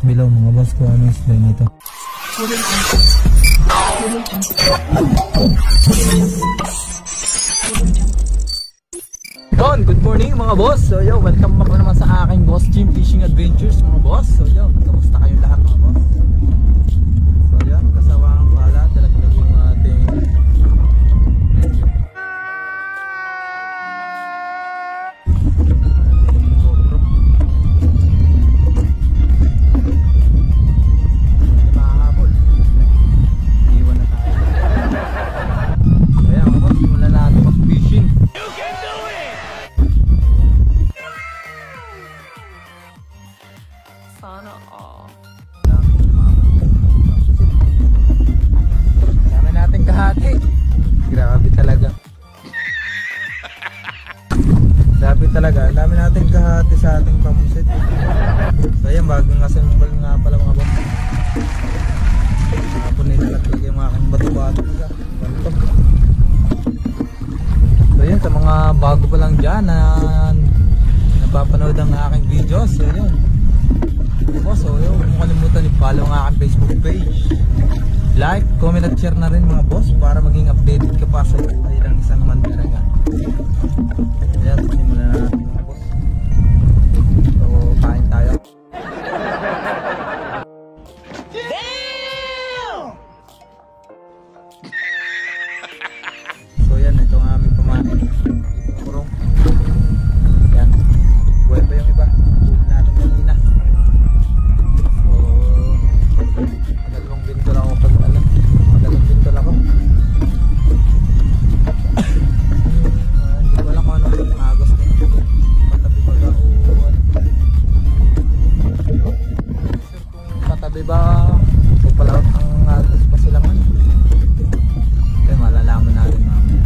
comment below mga boss kung ano isda nito. Yon, good morning mga boss. So yo, welcome back na naman sa aking Boss Jim Fishing Adventures mga boss. So yo, kamusta kayong lahat mga boss? So yan, kasawang pala talagang yung ating GoPro. Mahabol. Iwan na tayo. Kaya mga boss, simulan natin mag-fishing. Sana all. Dami natin kahati. Grabe talaga. Grabe talaga. Dami natin kahati sa ating pamusit. So yan, bagong assemble nga pala mga boss. Hapon nilalaglag yung aking bato-bato. So yan, sa mga bago pa lang dyan na napapanood ang aking videos. So yun. So yun, huwag mo kalimutan i-follow ang aking Facebook page. Like, comment at share na rin mga boss para maging updated ka pa sa ilang isang mandaragan. Ayan, simulan na natin mga boss. So, kain tayo. So yan, ito ang aming pamain. Kurong. Yan, buhay pa yung iba. Buhay natin kanina. Madalawang bintol ako pag alam. Madalawang bintol ako. Hindi ko alam kung ano yung agos na yun. Patabi ba o sure kung patabi ba o palawat ang agos pa sila man. Kaya malalaman natin mamaya.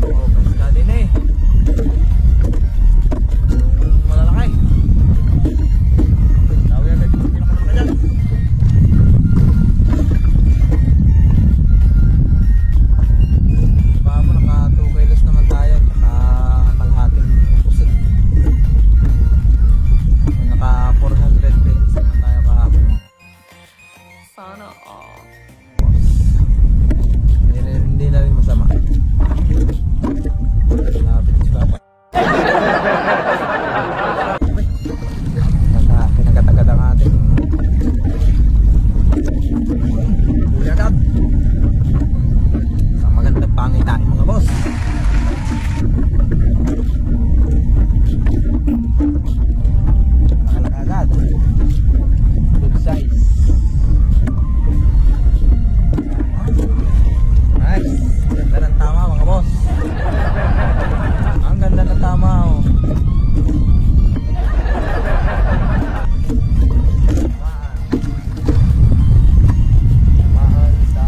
Oo, basta ka din eh. Yung malalaki. Sana all. Hindi na rin masama. Lapit si Papa. Pinagkatagad ang ating huli agad. Sa magandang pangitain mga boss. Nakalak agad. Good size. Nice. Ganda ng tama mga boss. Ang ganda ng tama oh. Tamaan sa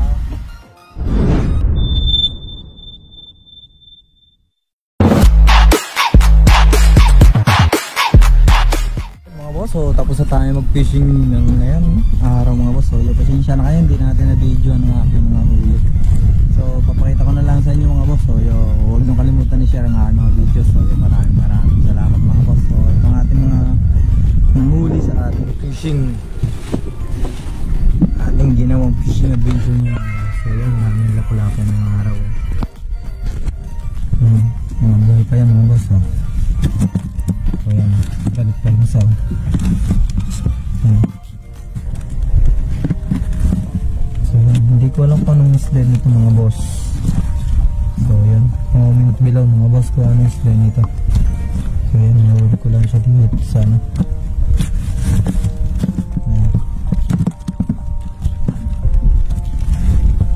mga boss. So tapos na tayo mag fishing ng ngayon araw mga boss. So pasensya na kayo, hindi natin na video ang aking mga huli. So papakita ko na lang sa inyo mga boss. So huwag nyo kalimutan i-share ang aking mga videos. So maraming salamat mga boss. So ito ang ating mga huli sa ating fishing, ating ginawang fishing adventure nyo. So yun, maraming lapu-lapu ng araw. Mga buhay pa yan mga boss. So yan, galit pa yung saw. So hindi ko alam kung anong isda nito mga boss. So yan, comment below mga boss kung anong isda nito. So yan, nahuli ko lang siya dito sana.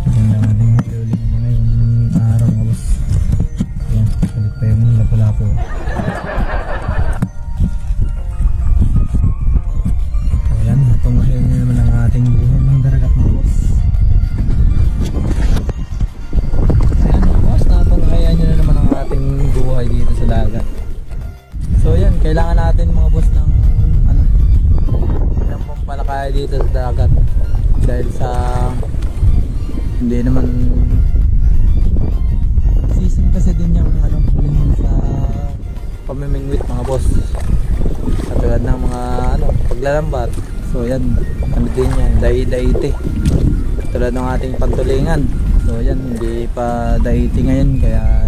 Yan lang ating huli ng mga yung araw mga boss. Yan, galit pa yung lapu-lapu. Tumahin nyo naman ang ating buhay ng daragat mga boss. Ayan mga boss, napangahayan nyo na naman ang ating buhay dito sa dagat. So yan, kailangan natin mga boss ng ng pampalakaya dito sa dagat. Dahil sa hindi naman season kasi din yung sa pamimingwit mga boss. Katulad ng mga paglalambat. So yan, ano din yan, daiti. Tulad ng ating pantulingan. So yan, hindi pa daiti ngayon kaya